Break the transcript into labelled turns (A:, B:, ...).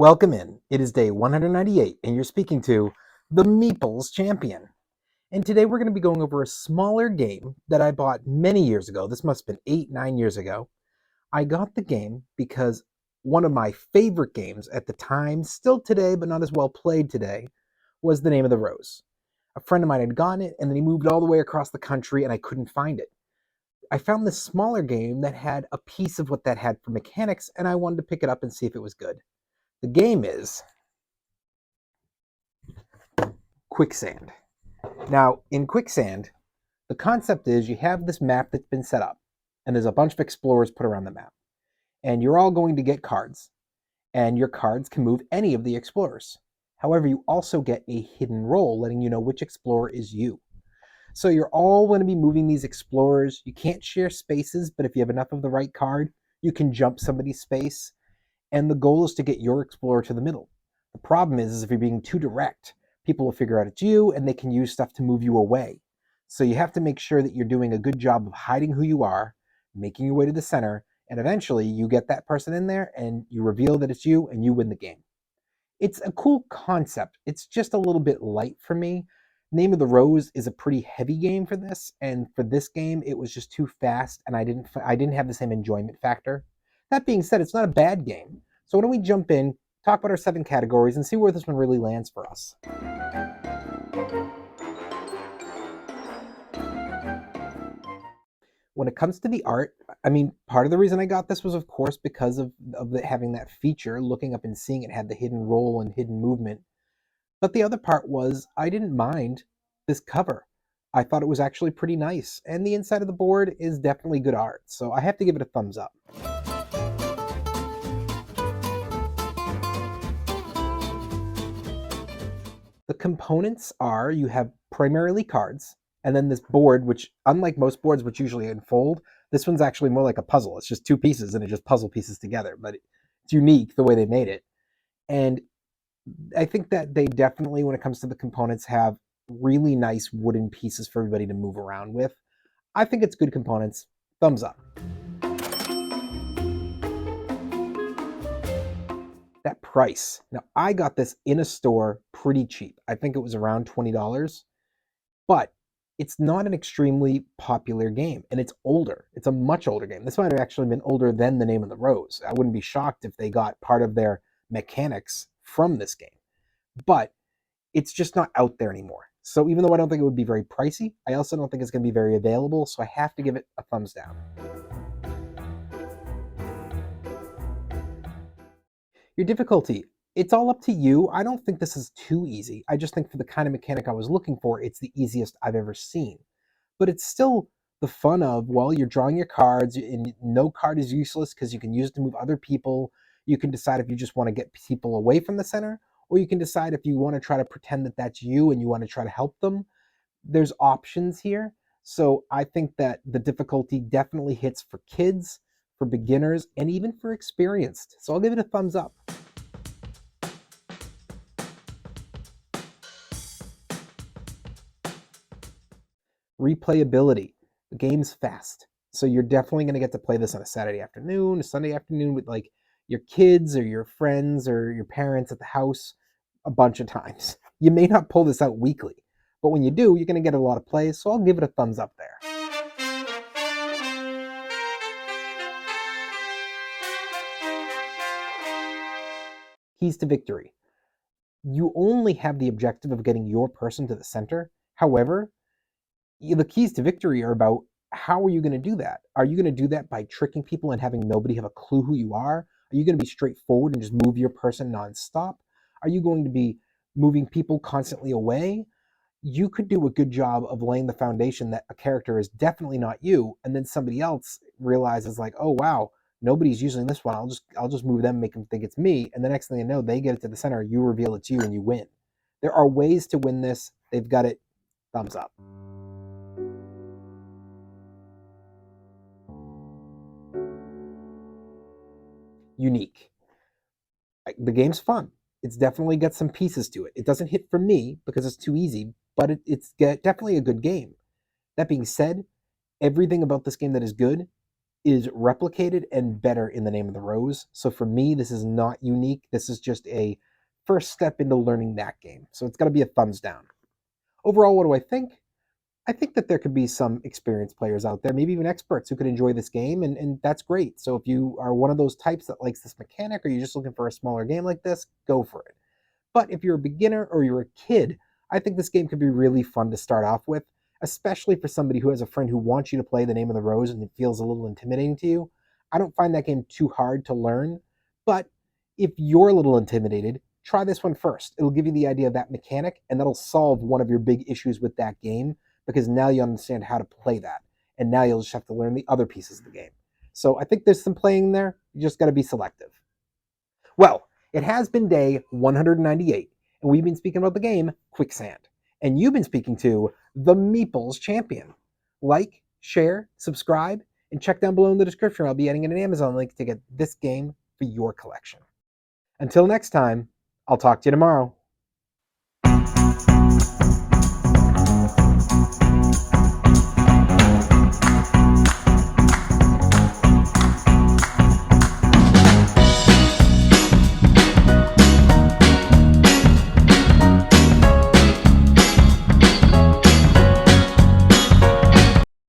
A: Welcome in. It is day 198, and you're speaking to the Meeples Champion. And today we're going to be going over a smaller game that I bought many years ago. This must have been 8, 9 years ago. I got the game because one of my favorite games at the time, still today, but not as well played today, was The Name of the Rose. A friend of mine had gotten it, and then he moved all the way across the country, and I couldn't find it. I found this smaller game that had a piece of what that had for mechanics, and I wanted to pick it up and see if it was good. The game is Quicksand. Now, in Quicksand, the concept is you have this map that's been set up, and there's a bunch of explorers put around the map. And you're all going to get cards, and your cards can move any of the explorers. However, you also get a hidden role letting you know which explorer is you. So you're all going to be moving these explorers. You can't share spaces, but if you have enough of the right card, you can jump somebody's space. And the goal is to get your explorer to the middle. The problem is if you're being too direct, people will figure out it's you and they can use stuff to move you away. So you have to make sure that you're doing a good job of hiding who you are, making your way to the center, and eventually you get that person in there and you reveal that it's you and you win the game. It's a cool concept. It's just a little bit light for me. Name of the Rose is a pretty heavy game for this, and for this game it was just too fast and I didn't have the same enjoyment factor. That being said, it's not a bad game. So why don't we jump in, talk about our 7 categories, and see where this one really lands for us. When it comes to the art, part of the reason I got this was, of course, because of having that feature, looking up and seeing it had the hidden roll and hidden movement. But the other part was I didn't mind this cover. I thought it was actually pretty nice, and the inside of the board is definitely good art, so I have to give it a thumbs up. The components are you have primarily cards, and then this board, which unlike most boards which usually unfold, this one's actually more like a puzzle. It's just 2 pieces and it just puzzle pieces together, but it's unique the way they made it. And I think that they definitely, when it comes to the components, have really nice wooden pieces for everybody to move around with. I think it's good components. Thumbs up. That price. Now, I got this in a store pretty cheap. I think it was around $20, but it's not an extremely popular game, and it's older. It's a much older game. This might have actually been older than The Name of the Rose. I wouldn't be shocked if they got part of their mechanics from this game, but it's just not out there anymore. So even though I don't think it would be very pricey, I also don't think it's going to be very available, so I have to give it a thumbs down. Your difficulty, it's all up to you. I don't think this is too easy. I just think for the kind of mechanic I was looking for, it's the easiest I've ever seen. But it's still the fun of, well, you're drawing your cards, and no card is useless because you can use it to move other people. You can decide if you just want to get people away from the center, or you can decide if you want to try to pretend that that's you and you want to try to help them. There's options here. So I think that the difficulty definitely hits for kids, for beginners, and even for experienced. So I'll give it a thumbs up. Replayability. The game's fast. So you're definitely going to get to play this on a Saturday afternoon, a Sunday afternoon with like your kids or your friends or your parents at the house a bunch of times. You may not pull this out weekly, but when you do, you're going to get a lot of plays. So I'll give it a thumbs up there. Keys to victory. You only have the objective of getting your person to the center. However, the keys to victory are about how are you going to do that? Are you going to do that by tricking people and having nobody have a clue who you are? Are you going to be straightforward and just move your person nonstop? Are you going to be moving people constantly away? You could do a good job of laying the foundation that a character is definitely not you, and then somebody else realizes like, oh wow, nobody's using this one. I'll just move them, make them think it's me, and the next thing they know, they get it to the center. You reveal it's you, and you win. There are ways to win this. They've got it. Thumbs up. Unique. The game's fun. It's definitely got some pieces to it. It doesn't hit for me because it's too easy, but it's definitely a good game. That being said, everything about this game that is good is replicated and better in The Name of the Rose. So for me, this is not unique. This is just a first step into learning that game. So it's got to be a thumbs down. Overall, what do I think? I think that there could be some experienced players out there, maybe even experts who could enjoy this game, and that's great. So if you are one of those types that likes this mechanic, or you're just looking for a smaller game like this, go for it. But if you're a beginner or you're a kid, I think this game could be really fun to start off with, especially for somebody who has a friend who wants you to play The Name of the Rose and it feels a little intimidating to you. I don't find that game too hard to learn, but if you're a little intimidated, try this one first. It'll give you the idea of that mechanic, and that'll solve one of your big issues with that game, because now you understand how to play that. And now you'll just have to learn the other pieces of the game. So I think there's some playing there. You just got to be selective. Well, it has been day 198, and we've been speaking about the game Quicksand. And you've been speaking to the Meeples Champion. Like, share, subscribe, and check down below in the description. I'll be adding an Amazon link to get this game for your collection. Until next time, I'll talk to you tomorrow.